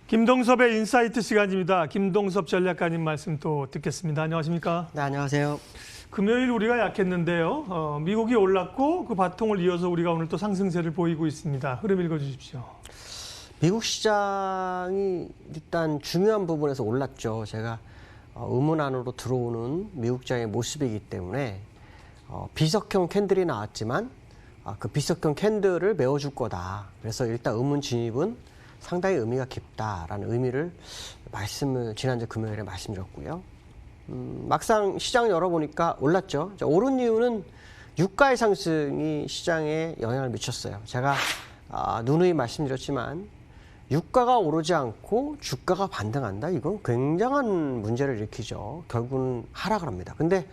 김동섭의 인사이트 시간입니다. 김동섭 전략가님 말씀 또 듣겠습니다. 안녕하십니까? 네, 안녕하세요. 금요일 우리가 약했는데요. 미국이 올랐고 그 바통을 이어서 우리가 오늘 또 상승세를 보이고 있습니다. 흐름 읽어주십시오. 미국 시장이 일단 중요한 부분에서 올랐죠. 제가 의문 안으로 들어오는 미국장의 모습이기 때문에 비석형 캔들이 나왔지만 그 비석형 캔들을 메워줄 거다. 그래서 일단 의문 진입은 상당히 의미가 깊다라는 의미를 지난주 금요일에 말씀드렸고요. 막상 시장 열어보니까 올랐죠. 오른 이유는 유가의 상승이 시장에 영향을 미쳤어요. 제가 누누이 말씀드렸지만 유가가 오르지 않고 주가가 반등한다? 이건 굉장한 문제를 일으키죠. 결국은 하락을 합니다. 근데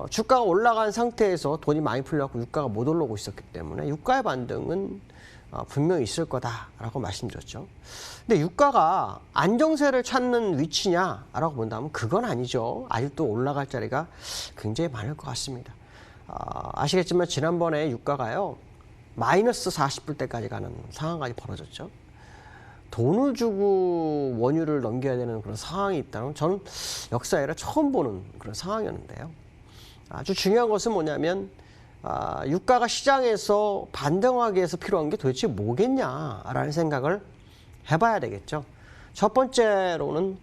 주가가 올라간 상태에서 돈이 많이 풀려갖고 유가가 못 올라오고 있었기 때문에 유가의 반등은 분명히 있을 거다라고 말씀드렸죠. 근데 유가가 안정세를 찾는 위치냐라고 본다면 그건 아니죠. 아직도 올라갈 자리가 굉장히 많을 것 같습니다. 아시겠지만 지난번에 유가가요. 마이너스 40불대까지 가는 상황까지 벌어졌죠. 돈을 주고 원유를 넘겨야 되는 그런 상황이 있다는 저는 역사에라 처음 보는 그런 상황이었는데요. 아주 중요한 것은 뭐냐면 유가가 시장에서 반등하기 위해서 필요한 게 도대체 뭐겠냐라는 생각을 해봐야 되겠죠. 첫 번째로는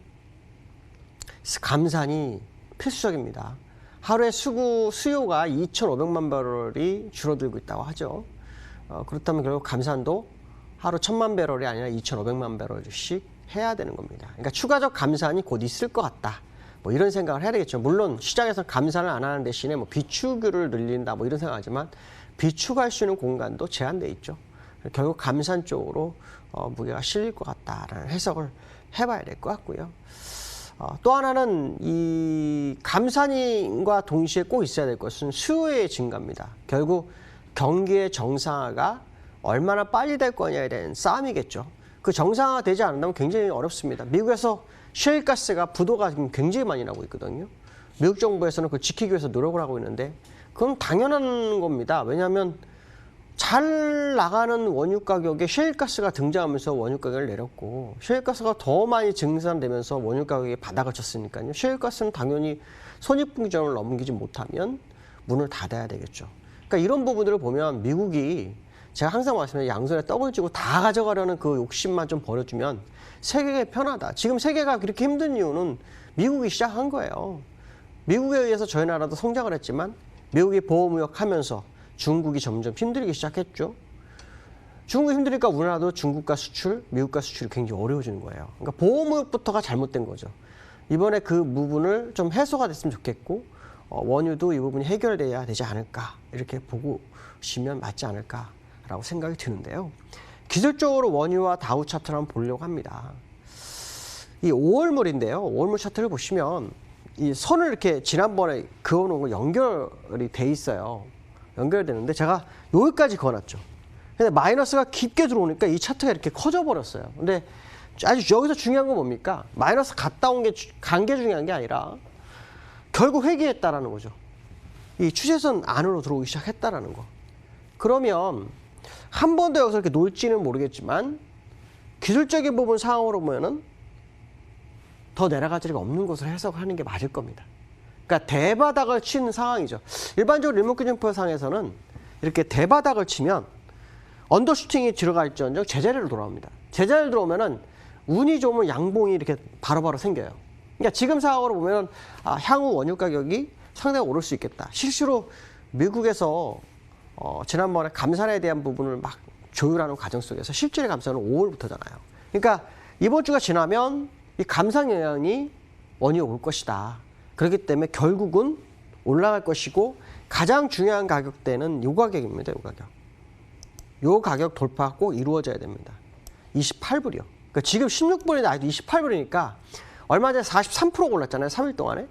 감산이 필수적입니다. 하루에 수요가 2,500만 배럴이 줄어들고 있다고 하죠. 그렇다면 결국 감산도 하루 1,000만 배럴이 아니라 2,500만 배럴씩 해야 되는 겁니다. 그러니까 추가적 감산이 곧 있을 것 같다. 뭐 이런 생각을 해야 되겠죠. 물론 시장에서 감산을 안 하는 대신에 뭐 비축을 늘린다 뭐 이런 생각하지만 비축할 수 있는 공간도 제한돼 있죠. 결국 감산 쪽으로 무게가 실릴 것 같다라는 해석을 해봐야 될 것 같고요. 또 하나는 이 감산과 동시에 꼭 있어야 될 것은 수요의 증가입니다. 결국 경기의 정상화가 얼마나 빨리 될 거냐에 대한 싸움이겠죠. 그 정상화가 되지 않는다면 굉장히 어렵습니다. 미국에서 셰일가스가 부도가 지금 굉장히 많이 나고 있거든요. 미국 정부에서는 그걸 지키기 위해서 노력을 하고 있는데 그건 당연한 겁니다. 왜냐하면 잘 나가는 원유 가격에 셰일가스가 등장하면서 원유 가격을 내렸고 셰일가스가 더 많이 증산되면서 원유 가격이 바닥을 쳤으니까요. 셰일가스는 당연히 손익분기점을 넘기지 못하면 문을 닫아야 되겠죠. 그러니까 이런 부분들을 보면 미국이 제가 항상 말씀드린 양손에 떡을 쥐고 다 가져가려는 그 욕심만 좀 버려주면 세계가 편하다. 지금 세계가 그렇게 힘든 이유는 미국이 시작한 거예요. 미국에 의해서 저희 나라도 성장을 했지만 미국이 보호무역하면서 중국이 점점 힘들기 시작했죠. 중국이 힘드니까 우리나라도 중국과 수출, 미국과 수출이 굉장히 어려워지는 거예요. 그러니까 보호무역부터가 잘못된 거죠. 이번에 그 부분을 좀 해소가 됐으면 좋겠고 원유도 이 부분이 해결돼야 되지 않을까 이렇게 보시면 맞지 않을까라고 생각이 드는데요. 기술적으로 원유와 다우 차트를 한번 보려고 합니다. 이 5월물인데요. 5월물 차트를 보시면 이 선을 이렇게 지난번에 그어놓은 거 연결이 돼 있어요. 연결되는데 제가 여기까지 그어놨죠. 근데 마이너스가 깊게 들어오니까 이 차트가 이렇게 커져 버렸어요. 근데 아주 여기서 중요한 건 뭡니까? 마이너스 갔다 온 게 간 게 중요한 게 아니라 결국 회귀했다라는 거죠. 이 추세선 안으로 들어오기 시작했다라는 거. 그러면 한 번 더 여기서 이렇게 놓을지는 모르겠지만 기술적인 부분 상황으로 보면은 더 내려갈 자리가 없는 것으로 해석하는 게 맞을 겁니다. 그러니까 대바닥을 치는 상황이죠. 일반적으로 일목균형표상에서는 이렇게 대바닥을 치면 언더슈팅이 들어갈지언정 제자리로 돌아옵니다. 제자리로 들어오면은 운이 좋으면 양봉이 이렇게 바로바로 생겨요. 그러니까 지금 상황으로 보면 향후 원유 가격이 상당히 오를 수 있겠다. 실제로 미국에서 지난번에 감산에 대한 부분을 막 조율하는 과정 속에서 실질의 감산은 5월부터잖아요. 그러니까 이번 주가 지나면 이 감산 영향이 원유에 올 것이다. 그렇기 때문에 결국은 올라갈 것이고 가장 중요한 가격대는 요 가격입니다. 요 가격. 요 가격 돌파가 꼭 이루어져야 됩니다. 28불이요. 그러니까 지금 16불인데 아직도 28불이니까 얼마 전에 43%가 올랐잖아요. 3일 동안에.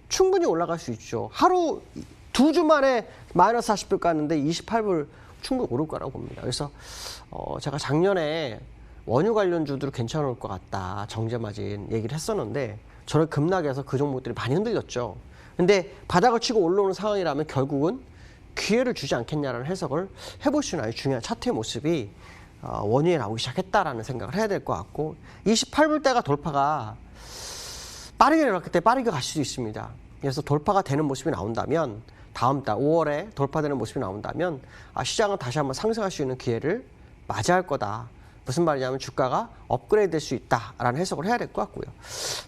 충분히 올라갈 수 있죠. 하루 2주 만에 마이너스 40불 깠는데 28불 충분히 오를 거라고 봅니다. 그래서 제가 작년에 원유 관련주들은 괜찮을 것 같다. 정제마진 얘기를 했었는데 저를 급락해서 그 종목들이 많이 흔들렸죠. 근데 바닥을 치고 올라오는 상황이라면 결국은 기회를 주지 않겠냐라는 해석을 해볼 수 있는 아주 중요한 차트의 모습이 원위에 나오기 시작했다라는 생각을 해야 될 것 같고 28불대가 돌파가 빠르게 내려갔기 때문에 빠르게 갈 수도 있습니다. 그래서 돌파가 되는 모습이 나온다면 다음 달 5월에 돌파되는 모습이 나온다면 시장은 다시 한번 상승할 수 있는 기회를 맞이할 거다. 무슨 말이냐면 주가가 업그레이드 될 수 있다라는 해석을 해야 될 것 같고요.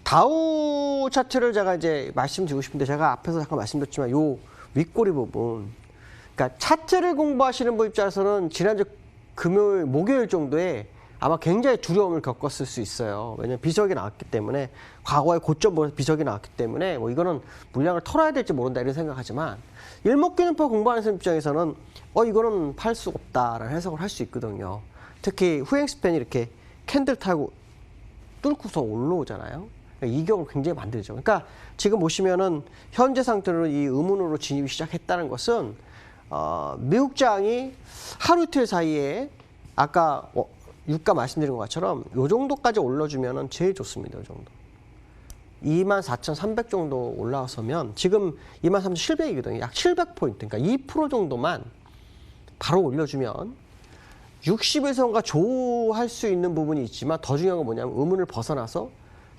다우 차트를 제가 이제 말씀드리고 싶은데 제가 앞에서 잠깐 말씀드렸지만 요 윗꼬리 부분 그러니까 차트를 공부하시는 분 입장에서는 지난주 금요일, 목요일 정도에 아마 굉장히 두려움을 겪었을 수 있어요. 왜냐하면 비석이 나왔기 때문에 과거의 고점 비석이 나왔기 때문에 뭐 이거는 물량을 털어야 될지 모른다 이런 생각하지만 일목균형표 공부하는 사람 입장에서는 이거는 팔 수가 없다라는 해석을 할 수 있거든요. 특히 후행 스팬이 이렇게 캔들 타고 뚫고서 올라오잖아요. 그러니까 이 경우를 굉장히 만들죠. 그러니까 지금 보시면은 현재 상태로 이 음운으로 진입이 시작했다는 것은 미국장이 하루 이틀 사이에 아까 유가 말씀드린 것처럼 요 정도까지 올려주면은 제일 좋습니다. 요 정도. 24,300 정도 올라서면 지금 23,700이거든요. 약 700포인트. 그러니까 2% 정도만 바로 올려주면 60일선과 조할 수 있는 부분이 있지만 더 중요한 건 뭐냐면 음운을 벗어나서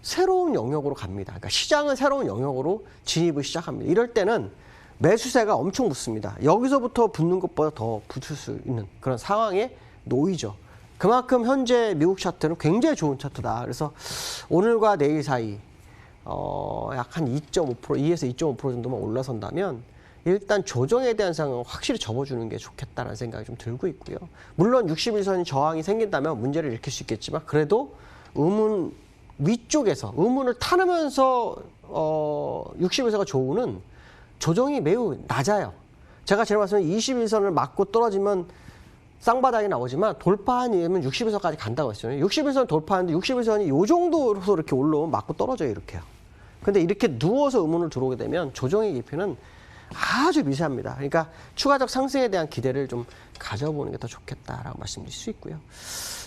새로운 영역으로 갑니다. 그러니까 시장은 새로운 영역으로 진입을 시작합니다. 이럴 때는 매수세가 엄청 붙습니다. 여기서부터 붙는 것보다 더 붙을 수 있는 그런 상황에 놓이죠. 그만큼 현재 미국 차트는 굉장히 좋은 차트다. 그래서 오늘과 내일 사이 약 한 2.5%, 2에서 2.5% 정도만 올라선다면 일단 조정에 대한 상황은 확실히 접어주는 게 좋겠다는 생각이 좀 들고 있고요. 물론 61선이 저항이 생긴다면 문제를 일으킬 수 있겠지만 그래도 음운 위쪽에서 음운을 타면서 61선가 좋으는 조정이 매우 낮아요. 제가 지난 말씀 21선을 맞고 떨어지면 쌍바닥이 나오지만 돌파한 이유면 61선까지 간다고 했잖아요. 61선 돌파하는데 61선이 요 정도로 이렇게 올라오면 맞고 떨어져요. 이렇게요. 근데 이렇게 누워서 음운을 들어오게 되면 조정의 깊이는 아주 미세합니다. 그러니까 추가적 상승에 대한 기대를 좀 가져보는 게 더 좋겠다라고 말씀드릴 수 있고요.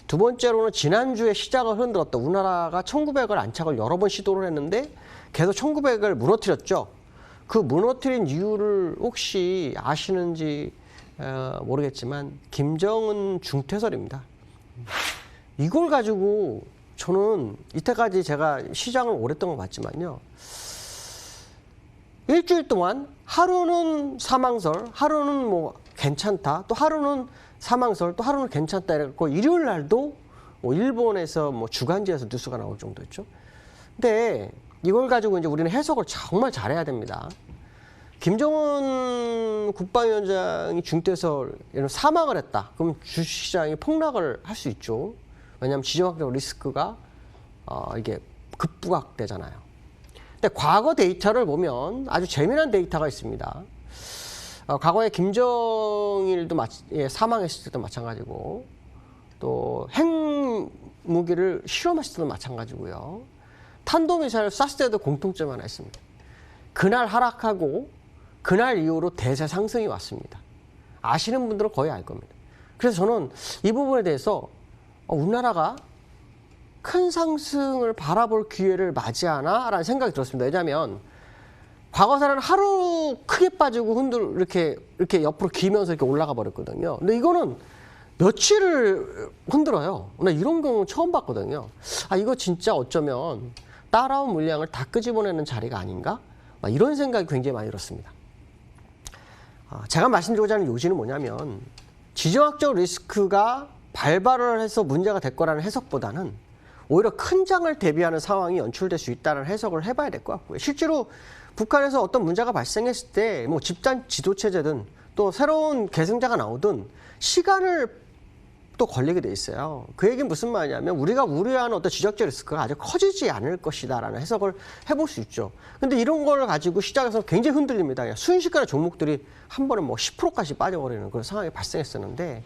두 번째로는 지난주에 시장을 흔들었다. 우리나라가 1900을 안착을 여러 번 시도를 했는데 계속 1900을 무너뜨렸죠. 그 무너뜨린 이유를 혹시 아시는지 모르겠지만 김정은 중퇴설입니다. 이걸 가지고 저는 이때까지 제가 시장을 오랫동안 봤지만요. 일주일 동안 하루는 사망설, 하루는 뭐 괜찮다, 또 하루는 사망설, 또 하루는 괜찮다 이래갖고 일요일 날도 뭐 일본에서 뭐 주간지에서 뉴스가 나올 정도였죠. 근데 이걸 가지고 이제 우리는 해석을 정말 잘해야 됩니다. 김정은 국방위원장이 중퇴해서 사망을 했다. 그럼 주식시장이 폭락을 할 수 있죠. 왜냐하면 지정학적 리스크가 이게 급부각되잖아요. 근데 과거 데이터를 보면 아주 재미난 데이터가 있습니다. 과거에 김정일도 사망했을 때도 마찬가지고 또 핵무기를 실험했을 때도 마찬가지고요. 탄도미사일을 쐈을 때도 공통점 하나 있습니다. 그날 하락하고 그날 이후로 대세 상승이 왔습니다. 아시는 분들은 거의 알 겁니다. 그래서 저는 이 부분에 대해서 우리나라가 큰 상승을 바라볼 기회를 맞이하나? 라는 생각이 들었습니다. 왜냐하면 과거사는 하루 크게 빠지고 이렇게 옆으로 기면서 이렇게 올라가 버렸거든요. 근데 이거는 며칠을 흔들어요. 나 이런 경우는 처음 봤거든요. 이거 진짜 어쩌면 따라온 물량을 다 끄집어내는 자리가 아닌가? 이런 생각이 굉장히 많이 들었습니다. 제가 말씀드리고자 하는 요지는 뭐냐면 지정학적 리스크가 발발을 해서 문제가 될 거라는 해석보다는 오히려 큰 장을 대비하는 상황이 연출될 수 있다는 해석을 해봐야 될 것 같고요. 실제로 북한에서 어떤 문제가 발생했을 때 뭐 집단 지도체제든 또 새로운 계승자가 나오든 시간을 또 걸리게 돼 있어요. 그 얘기는 무슨 말이냐면 우리가 우려하는 어떤 지적적 리스크가 아주 커지지 않을 것이다라는 해석을 해볼 수 있죠. 근데 이런 걸 가지고 시장에서 굉장히 흔들립니다. 그냥 순식간에 종목들이 한 번에 뭐 10%까지 빠져버리는 그런 상황이 발생했었는데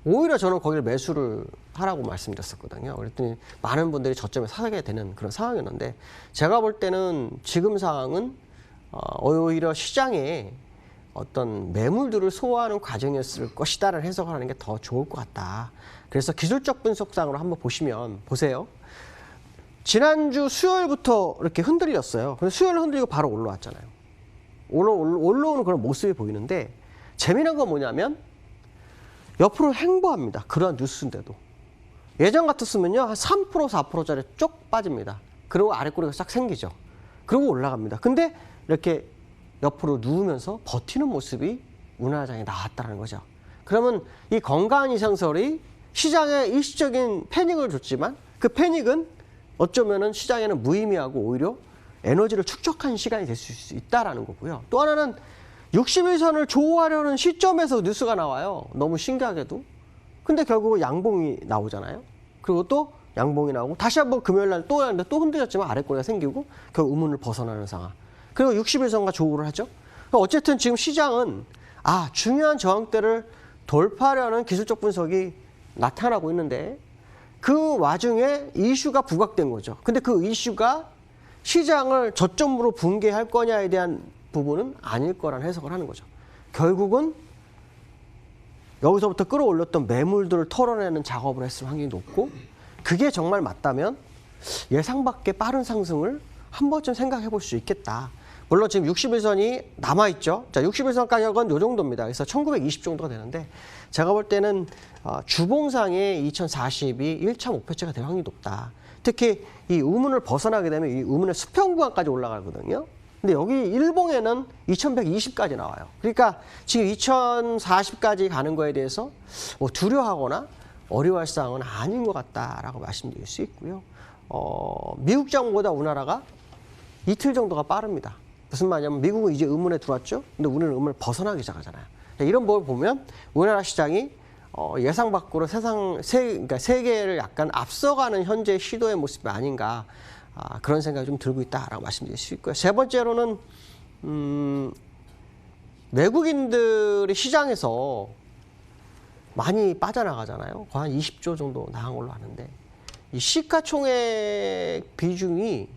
오히려 저는 거기를 매수를 하라고 말씀드렸었거든요. 그랬더니 많은 분들이 저점에 사게 되는 그런 상황이었는데 제가 볼 때는 지금 상황은 오히려 시장에 어떤 매물들을 소화하는 과정이었을 것이다라는 해석을 하는 게 더 좋을 것 같다. 그래서 기술적 분석상으로 한번 보세요. 지난주 수요일부터 이렇게 흔들렸어요. 그래서 수요일 흔들리고 바로 올라왔잖아요. 올라오는 그런 모습이 보이는데 재미난 건 뭐냐면 옆으로 횡보합니다. 그러한 뉴스인데도. 예전 같았으면요, 한 3%, 4%짜리 쪽 빠집니다. 그리고 아랫꼬리가 싹 생기죠. 그리고 올라갑니다. 근데 이렇게 옆으로 누우면서 버티는 모습이 우리나라장에 나왔다는 거죠. 그러면 이 건강한 이상설이 시장에 일시적인 패닉을 줬지만 그 패닉은 어쩌면은 시장에는 무의미하고 오히려 에너지를 축적한 시간이 될 수 있다라는 거고요. 또 하나는 60일선을 조호하려는 시점에서 뉴스가 나와요. 너무 신기하게도. 근데 결국 양봉이 나오잖아요. 그리고 또 양봉이 나오고 다시 한번 금요일 날 또 하는데 또 흔들렸지만 아랫꼬리가 생기고 결국 의문을 벗어나는 상황. 그리고 60일선과 조호를 하죠. 어쨌든 지금 시장은 중요한 저항대를 돌파하려는 기술적 분석이 나타나고 있는데 그 와중에 이슈가 부각된 거죠. 근데 그 이슈가 시장을 저점으로 붕괴할 거냐에 대한 부분은 아닐 거라는 해석을 하는 거죠. 결국은 여기서부터 끌어올렸던 매물들을 털어내는 작업을 했을 확률이 높고 그게 정말 맞다면 예상 밖의 빠른 상승을 한 번쯤 생각해 볼 수 있겠다. 물론 지금 60일선이 남아있죠. 자, 60일선 가격은 이 정도입니다. 그래서 1920 정도가 되는데 제가 볼 때는 주봉상의 2040이 1차 목표치가 될 확률이 높다. 특히 이 우문을 벗어나게 되면 이 우문의 수평 구간까지 올라가거든요. 근데 여기 일봉에는 2120까지 나와요. 그러니까 지금 2040까지 가는 거에 대해서 뭐 두려워하거나 어려워할 사항은 아닌 것 같다라고 말씀드릴 수 있고요. 미국 장보다 우리나라가 이틀 정도가 빠릅니다. 무슨 말이냐면 미국은 이제 의문에 들어왔죠. 근데 우리는 의문을 벗어나기 시작하잖아요. 이런 걸 보면 우리나라 시장이 예상 밖으로 그러니까 세계를 약간 앞서가는 현재 시도의 모습이 아닌가 그런 생각이 좀 들고 있다라고 말씀드릴 수 있고요. 세 번째로는 외국인들이 시장에서 많이 빠져나가잖아요. 거의 한 20조 정도 나간 걸로 아는데 이 시가총액 비중이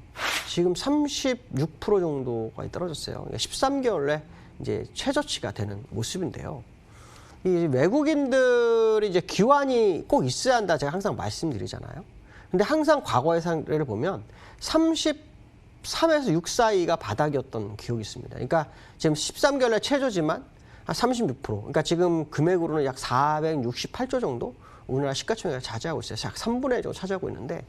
지금 36% 정도까지 떨어졌어요. 그러니까 13개월 내 이제 최저치가 되는 모습인데요. 이 외국인들이 이제 기관이 꼭 있어야 한다 제가 항상 말씀드리잖아요. 근데 항상 과거의 사례를 보면 33에서 6 사이가 바닥이었던 기억이 있습니다. 그러니까 지금 13개월 내 최저지만 한 36%. 그러니까 지금 금액으로는 약 468조 정도 우리나라 시가총액을 차지하고 있어요. 약 3분의 1 정도 차지하고 있는데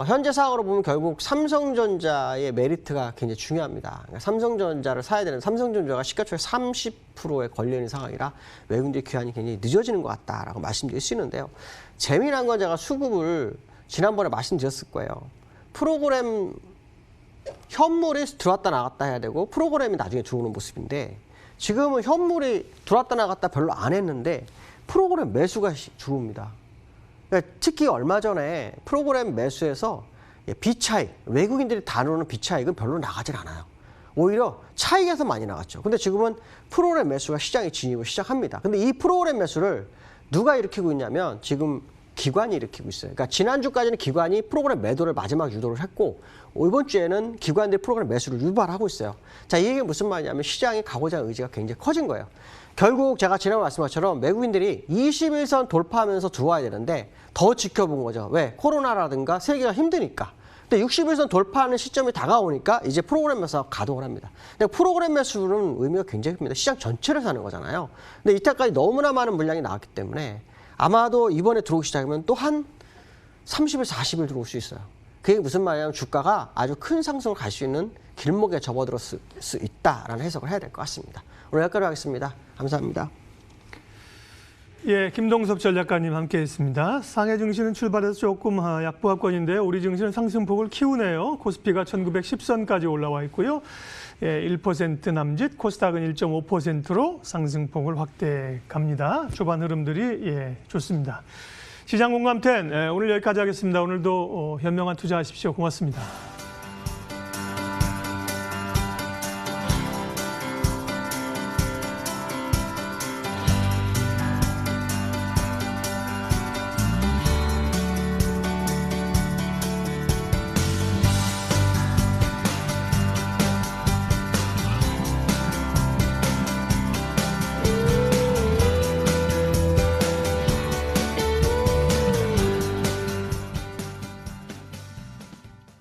현재 상황으로 보면 결국 삼성전자의 메리트가 굉장히 중요합니다. 그러니까 삼성전자를 사야 되는 삼성전자가 시가총액 30%에 걸려있는 상황이라 외국인들의 귀환이 굉장히 늦어지는 것 같다라고 말씀드릴 수 있는데요. 재미난 건 제가 수급을 지난번에 말씀드렸을 거예요. 프로그램 현물이 들어왔다 나갔다 해야 되고 프로그램이 나중에 들어오는 모습인데 지금은 현물이 들어왔다 나갔다 별로 안 했는데 프로그램 매수가 들어옵니다. 그러니까 특히 얼마 전에 프로그램 매수에서 비차익, 외국인들이 다루는 비차익은 별로 나가질 않아요. 오히려 차익에서 많이 나갔죠. 근데 지금은 프로그램 매수가 시장에 진입을 시작합니다. 근데 이 프로그램 매수를 누가 일으키고 있냐면 지금 기관이 일으키고 있어요. 그러니까 지난주까지는 기관이 프로그램 매도를 마지막 유도를 했고 이번 주에는 기관들이 프로그램 매수를 유발하고 있어요. 자, 이 얘기가 무슨 말이냐면 시장이 가고자 하는 의지가 굉장히 커진 거예요. 결국 제가 지난번에 말씀한 것처럼 외국인들이 21선 돌파하면서 들어와야 되는데 더 지켜본 거죠. 왜? 코로나라든가 세계가 힘드니까. 근데 61선 돌파하는 시점이 다가오니까 이제 프로그램 매수가 가동을 합니다. 근데 프로그램 매수는 의미가 굉장히 큽니다. 시장 전체를 사는 거잖아요. 근데 이때까지 너무나 많은 물량이 나왔기 때문에 아마도 이번에 들어오기 시작하면 또 한 30일, 40일 들어올 수 있어요. 그게 무슨 말이냐면 주가가 아주 큰 상승을 갈 수 있는 길목에 접어들었을 수 있다라는 해석을 해야 될 것 같습니다. 오늘 여기까지 하겠습니다. 감사합니다. 예, 김동섭 전략가님 함께했습니다. 상해 증시는 출발해서 조금 약보합권인데 우리 증시는 상승폭을 키우네요. 코스피가 1910선까지 올라와 있고요. 예, 1% 남짓, 코스닥은 1.5%로 상승폭을 확대해 갑니다. 초반 흐름들이 좋습니다. 시장 공감10 오늘 여기까지 하겠습니다. 오늘도 현명한 투자하십시오. 고맙습니다.